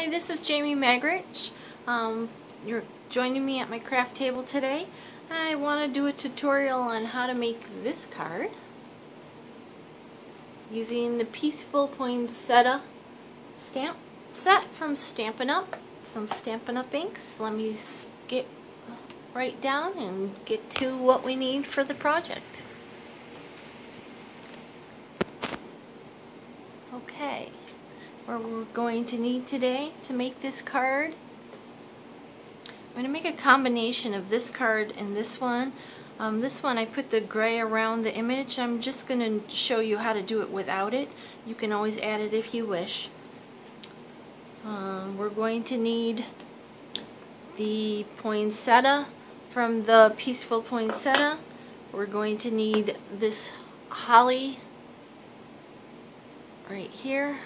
Hi, this is Jamie Magrich. You're joining me at my craft table today. I want to do a tutorial on how to make this card using the Peaceful Poinsettia stamp set from Stampin' Up. Some Stampin' Up inks. Let me get right down and get to what we need for the project. Okay. What we're going to need today to make this card. I'm going to make a combination of this card and this one. This one I put the gray around the image. I'm just going to show you how to do it without it. You can always add it if you wish. We're going to need the poinsettia from the Peaceful Poinsettia. We're going to need this holly right here,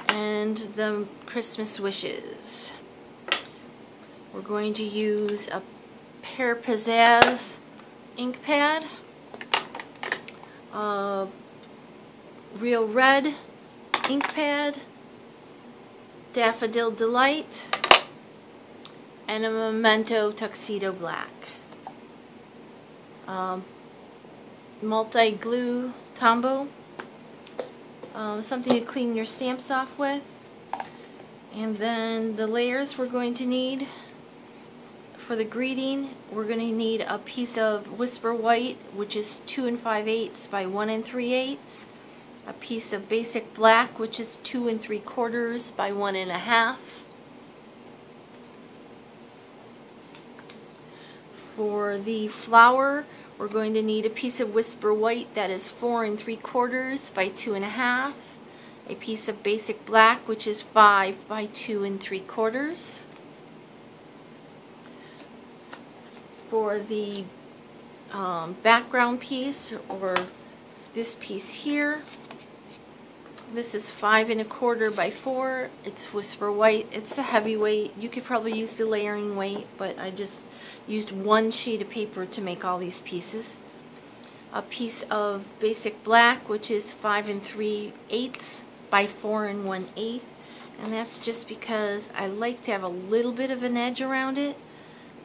and the Christmas wishes. We're going to use a Pear Pizzazz ink pad, a Real Red ink pad, Daffodil Delight, and a Memento Tuxedo Black. Multi-glue Tombow. Something to clean your stamps off with. And then the layers we're going to need for the greeting, we're going to need a piece of Whisper White, which is 2 5/8 by 1 3/8, a piece of Basic Black, which is 2 3/4 by 1 1/2. For the flower, we're going to need a piece of Whisper White that is 4 3/4 by 2 1/2, a piece of Basic Black, which is 5 by 2 3/4. For the background piece, or this piece here, this is 5 1/4 by 4. It's Whisper White. It's a heavyweight. You could probably use the layering weight, but I just used one sheet of paper to make all these pieces. A piece of Basic Black, which is 5 3/8 by 4 1/8, and that's just because I like to have a little bit of an edge around it,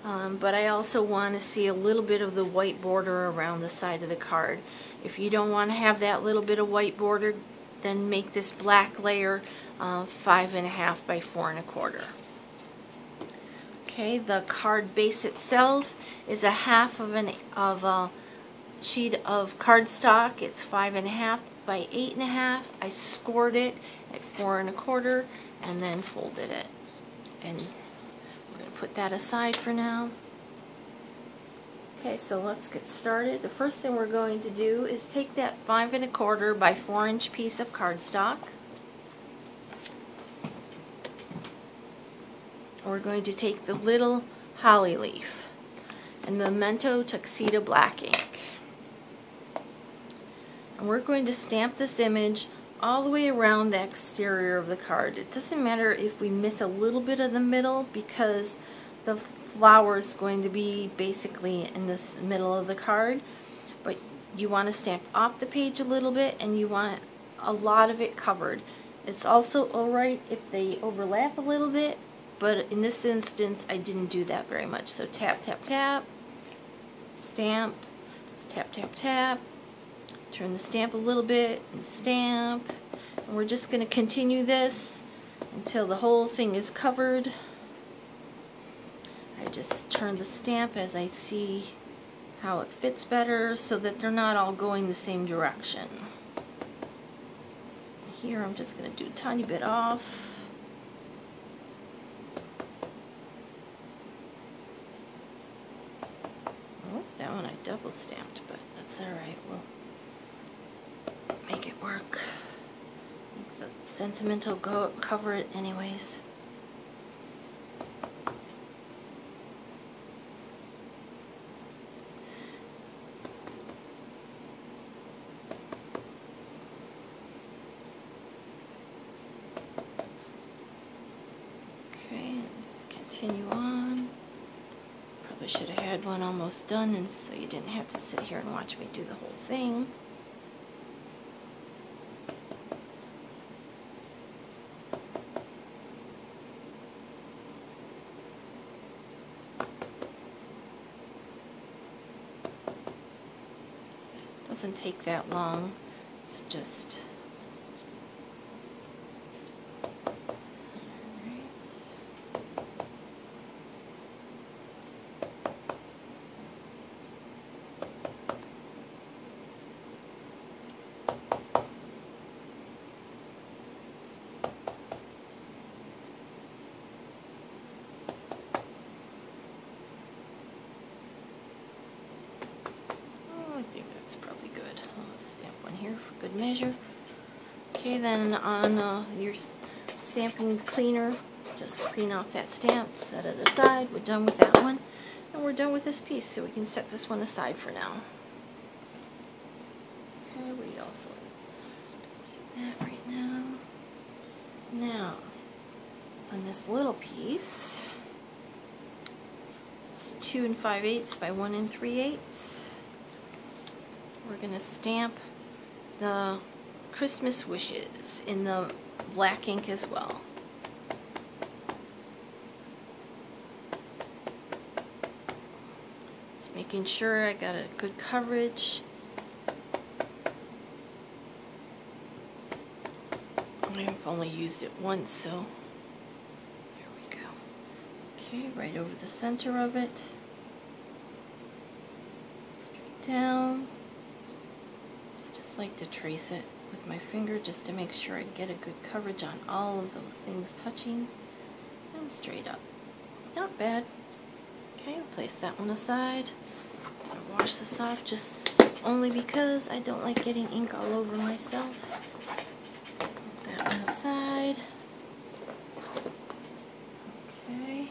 but I also want to see a little bit of the white border around the side of the card. If you don't want to have that little bit of white border, then make this black layer 5 1/2 by 4 1/4. Okay, the card base itself is a half of a sheet of cardstock. It's 5 1/2 by 8 1/2. I scored it at 4 1/4 and then folded it. And we're going to put that aside for now. Okay, so let's get started. The first thing we're going to do is take that 5 1/4 by 4 inch piece of cardstock. We're going to take the little holly leaf and Memento Tuxedo Black ink. And we're going to stamp this image all the way around the exterior of the card. It doesn't matter if we miss a little bit of the middle, because the flower is going to be basically in this middle of the card, but you want to stamp off the page a little bit, and you want a lot of it covered. It's also alright if they overlap a little bit, but in this instance I didn't do that very much. So tap, tap, tap, stamp, tap, tap, tap, turn the stamp a little bit, and stamp. And we're just going to continue this until the whole thing is covered. I just turn the stamp as I see how it fits better, so that they're not all going the same direction. Here I'm just going to do a tiny bit off. That one I double stamped, but that's alright. We'll make it work. The sentimental cover it anyways. Okay, let's continue on. Probably should have had one almost done, and so you didn't have to sit here and watch me do the whole thing. Doesn't take that long. It's just I think that's probably good. I'll stamp one here for good measure. Okay, then on your stamping cleaner, just clean off that stamp, set it aside. We're done with that one. And we're done with this piece, so we can set this one aside for now. Okay, we also need that right now. Now, on this little piece, it's 2 5/8 by 1 3/8. We're going to stamp the Christmas wishes in the black ink as well. Just making sure I got a good coverage. I've only used it once, so there we go. Okay, right over the center of it. Straight down. Like to trace it with my finger just to make sure I get a good coverage on all of those things touching, and straight up. Not bad. Okay, I'll place that one aside. I'll wash this off just only because I don't like getting ink all over myself. Put that one aside. Okay.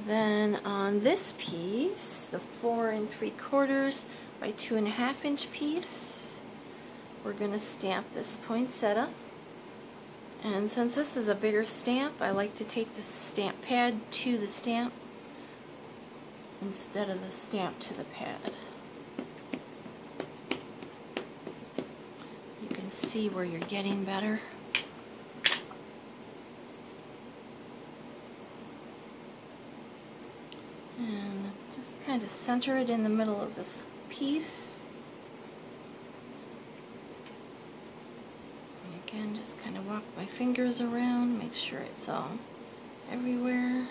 Then on this piece, the 4 3/4 by 2 1/2 inch piece, we're going to stamp this poinsettia. And since this is a bigger stamp, I like to take the stamp pad to the stamp instead of the stamp to the pad. You can see where you're getting better. And just kind of center it in the middle of this piece. And again, just kind of walk my fingers around, make sure it's all everywhere.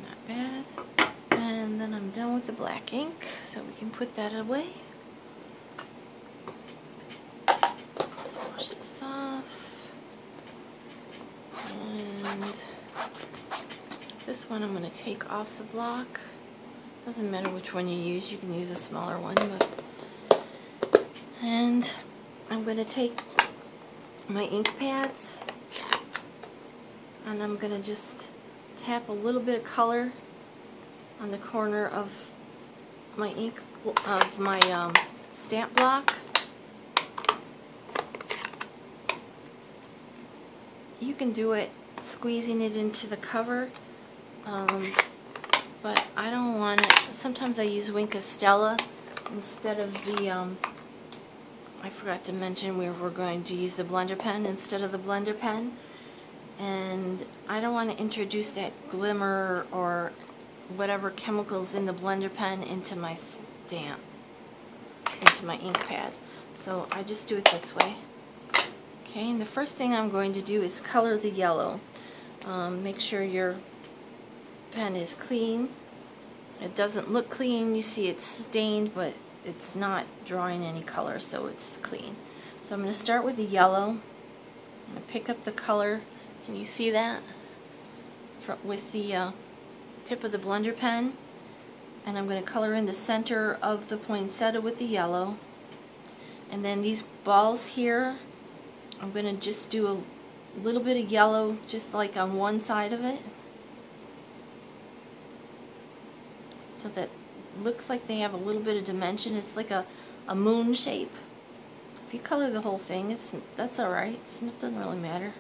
Not bad. And then I'm done with the black ink, so we can put that away. Just wash this off. And this one I'm going to take off the block. Doesn't matter which one you use, you can use a smaller one. And I'm going to take my ink pads and I'm going to just tap a little bit of color on the corner of my ink, of my stamp block. You can do it squeezing it into the cover. But I don't want it. Sometimes I use Wink Stella instead of the, I forgot to mention we're going to use the blender pen instead of the blender pen. And I don't want to introduce that glimmer or whatever chemicals in the blender pen into my stamp, into my ink pad. So I just do it this way. Okay, and the first thing I'm going to do is color the yellow. Make sure your pen is clean. It doesn't look clean, you see it's stained, but it's not drawing any color, so it's clean. So I'm going to start with the yellow. I'm going to pick up the color. Can you see that? With the tip of the blender pen. And I'm going to color in the center of the poinsettia with the yellow. And then these balls here, I'm going to just do a little bit of yellow just like on one side of it, so that it looks like they have a little bit of dimension. It's like a moon shape. If you color the whole thing, that's alright. It doesn't really matter.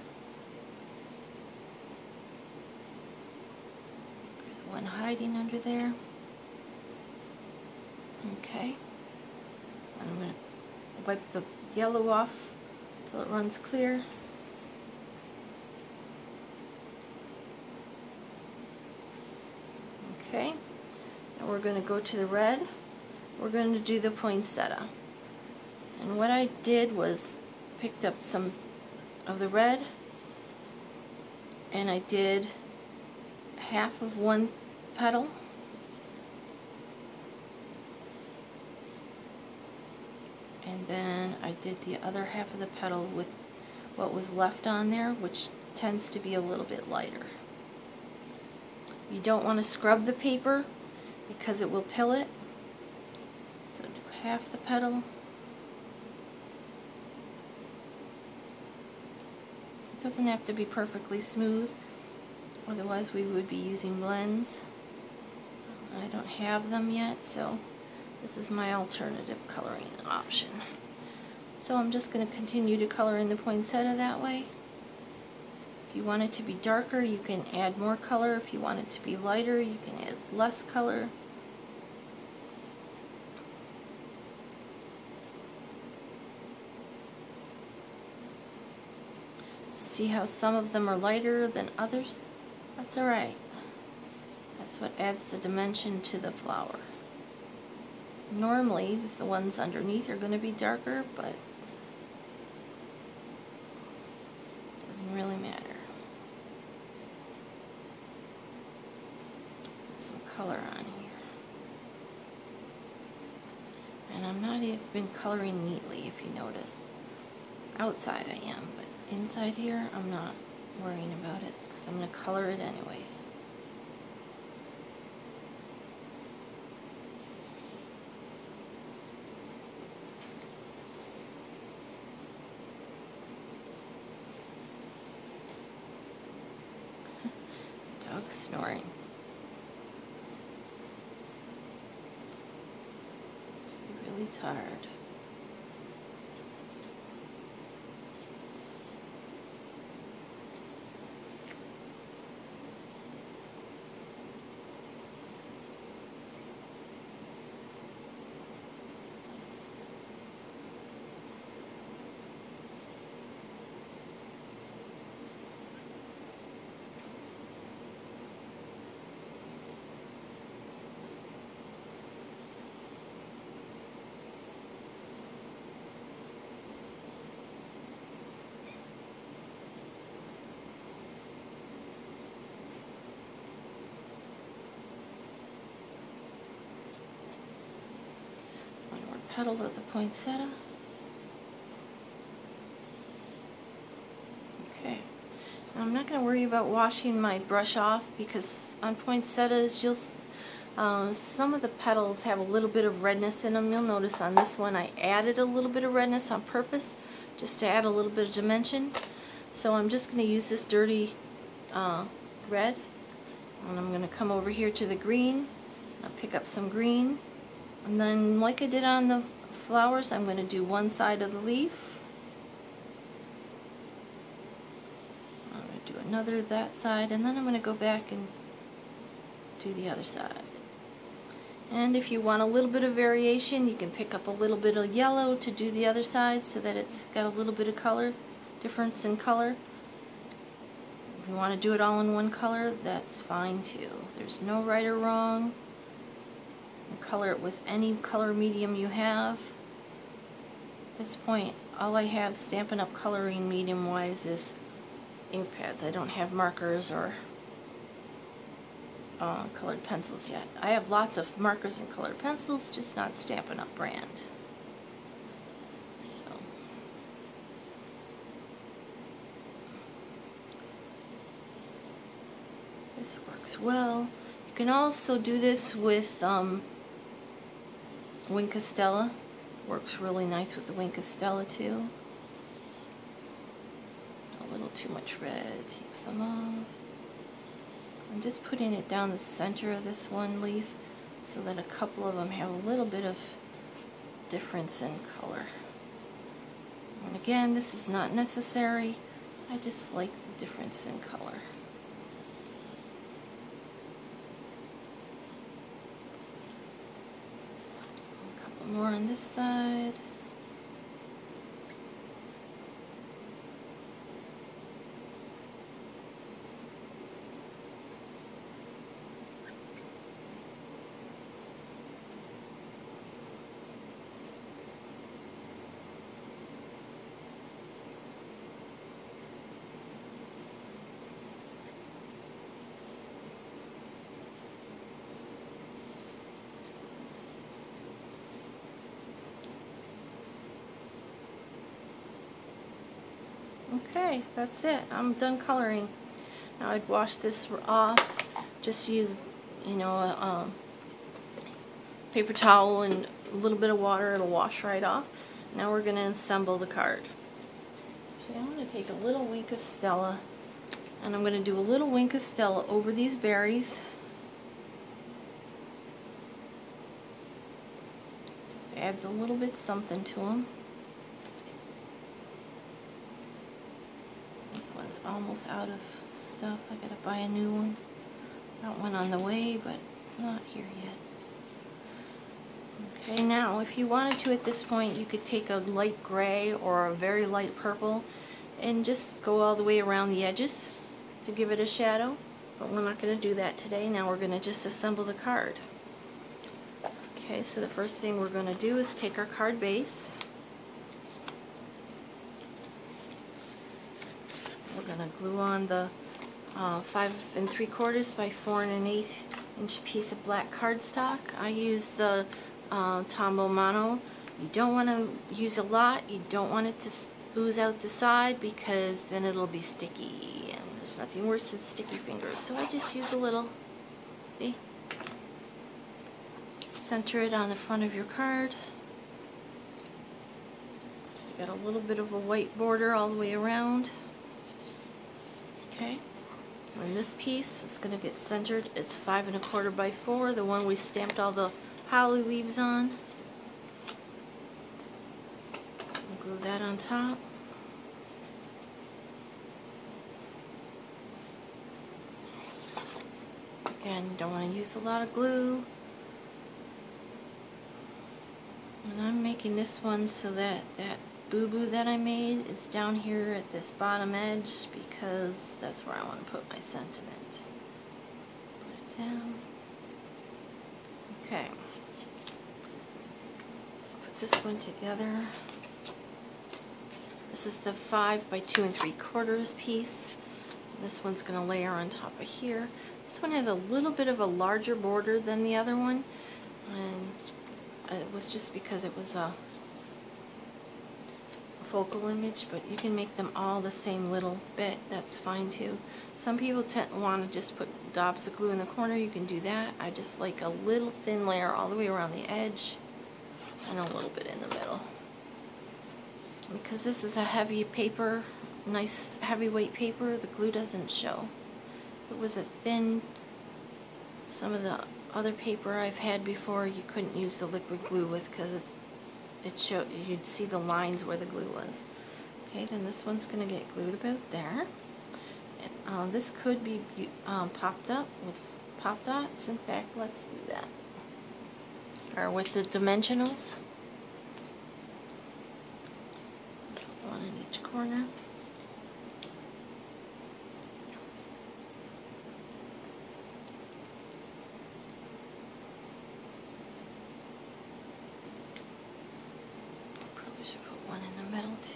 There's one hiding under there. Okay. I'm going to wipe the yellow off until it runs clear. Okay. Now we're going to go to the red. We're going to do the poinsettia. And what I did was picked up some of the red, and I did half of one petal, and then I did the other half of the petal with what was left on there, which tends to be a little bit lighter. You don't want to scrub the paper because it will pill it. So do half the petal. It doesn't have to be perfectly smooth, otherwise we would be using blends. I don't have them yet, so this is my alternative coloring option. So I'm just going to continue to color in the poinsettia that way. If you want it to be darker, you can add more color. If you want it to be lighter, you can add less color. See how some of them are lighter than others? That's alright. That's what adds the dimension to the flower. Normally, the ones underneath are going to be darker, but it doesn't really matter. Put some color on here. And I'm not even coloring neatly, if you notice. Outside I am, but inside here I'm not worrying about it because I'm going to color it anyway. Dog snoring. Must be really tired. Petal of the poinsettia. Okay, now I'm not going to worry about washing my brush off because on poinsettias some of the petals have a little bit of redness in them. You'll notice on this one I added a little bit of redness on purpose just to add a little bit of dimension. So I'm just going to use this dirty red, and I'm going to come over here to the green. I'll pick up some green. And then, like I did on the flowers, I'm going to do one side of the leaf. I'm going to do another that side, and then I'm going to go back and do the other side. And if you want a little bit of variation, you can pick up a little bit of yellow to do the other side so that it's got a little bit of color, difference in color. If you want to do it all in one color, that's fine too. There's no right or wrong. Color it with any color medium you have. At this point, all I have Stampin' Up! Coloring medium wise is ink pads. I don't have markers or colored pencils yet. I have lots of markers and colored pencils, just not Stampin' Up! Brand. So this works well. You can also do this with Wink Stella. Works really nice with the Wink Stella too. A little too much red. Take some off. I'm just putting it down the center of this one leaf so that a couple of them have a little bit of difference in color. And again, this is not necessary. I just like the difference in color. More on this side. Okay, that's it. I'm done coloring. Now I'd wash this off. Just use, you know, a paper towel and a little bit of water. It'll wash right off. Now we're going to assemble the card. So I'm going to take a little wink of Stella, and I'm going to do a little wink of Stella over these berries. Just adds a little bit something to them. This one's almost out of stuff. I gotta buy a new one. Got one on the way, but it's not here yet. Okay, now if you wanted to at this point, you could take a light gray or a very light purple and just go all the way around the edges to give it a shadow. But we're not going to do that today. Now we're going to just assemble the card. Okay, so the first thing we're going to do is take our card base. We're going to glue on the 5 3/4 by 4 1/8 inch piece of black cardstock. I use the Tombow Mono. You don't want to use a lot. You don't want it to ooze out the side because then it'll be sticky, and there's nothing worse than sticky fingers. So I just use a little. See? Center it on the front of your card. So you got a little bit of a white border all the way around. Okay. And this piece is going to get centered. It's 5 1/4 by 4, the one we stamped all the holly leaves on. We'll glue that on top. Again, you don't want to use a lot of glue. And I'm making this one so that that boo-boo that I made is down here at this bottom edge because that's where I want to put my sentiment. Put it down. Okay. Let's put this one together. This is the 5 by 2 3/4 piece. This one's going to layer on top of here. This one has a little bit of a larger border than the other one, and it was just because it was a focal image, but you can make them all the same little bit. That's fine too. Some people want to just put dobs of glue in the corner. You can do that. I just like a little thin layer all the way around the edge and a little bit in the middle. Because this is a heavy paper, nice heavyweight paper, the glue doesn't show. If it was a thin, some of the other paper I've had before, you couldn't use the liquid glue with because it showed, you'd see the lines where the glue was. Okay, then this one's going to get glued about there. And, this could be popped up with pop dots. In fact, let's do that. Or with the dimensionals. Put one in each corner.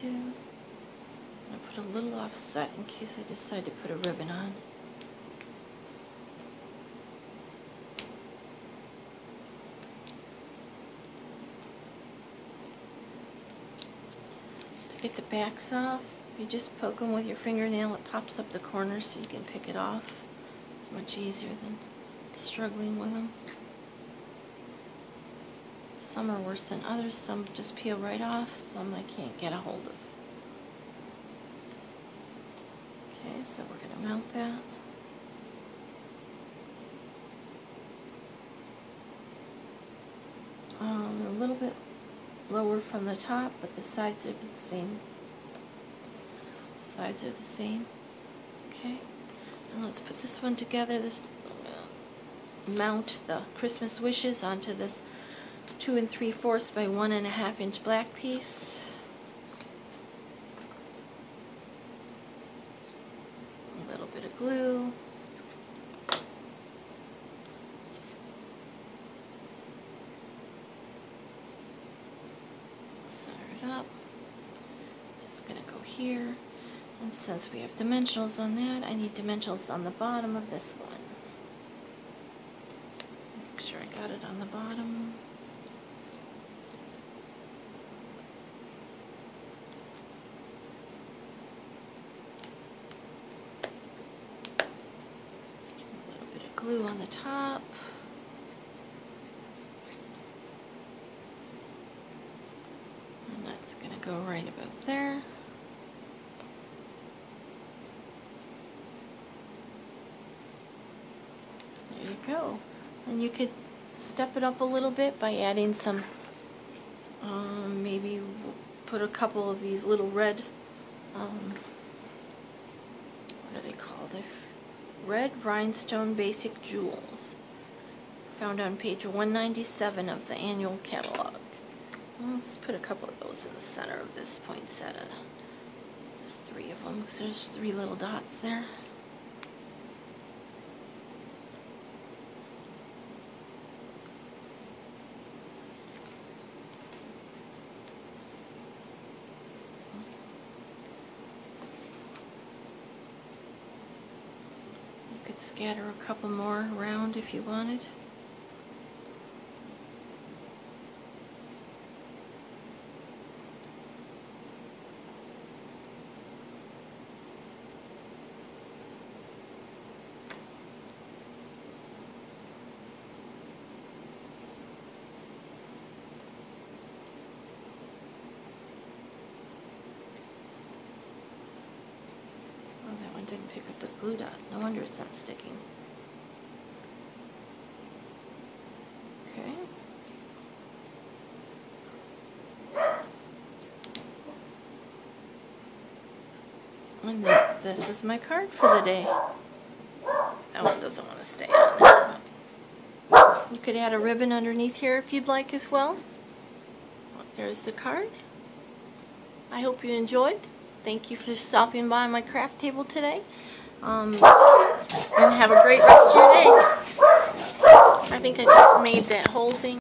Too. I put a little offset in case I decide to put a ribbon on. To get the backs off, you just poke them with your fingernail. It pops up the corners so you can pick it off. It's much easier than struggling with them. Some are worse than others, some just peel right off, some I can't get a hold of. Okay, so we're going to mount that. A little bit lower from the top, but the sides are the same. Sides are the same. Okay, and let's put this one together. This mount the Christmas wishes onto this 2 3/4 by 1 1/2 inch black piece. A little bit of glue. Center it up. This is going to go here. And since we have dimensionals on that, I need dimensionals on the bottom of this one. Make sure I got it on the bottom. glue on the top. And that's going to go right about there. There you go. And you could step it up a little bit by adding some, maybe put a couple of these little red, what are they called? Red Rhinestone Basic Jewels, found on page 197 of the annual catalog. Let's put a couple of those in the center of this poinsettia. Just 3 of them, because there's 3 little dots there. You could scatter a couple more around if you wanted. That one didn't pick up the glue dot. No wonder it's not sticking. Okay. And this is my card for the day. That one doesn't want to stay on. You could add a ribbon underneath here if you'd like as well. There's the card. I hope you enjoyed. Thank you for stopping by my craft table today. And have a great rest of your day. I think I just made that whole thing.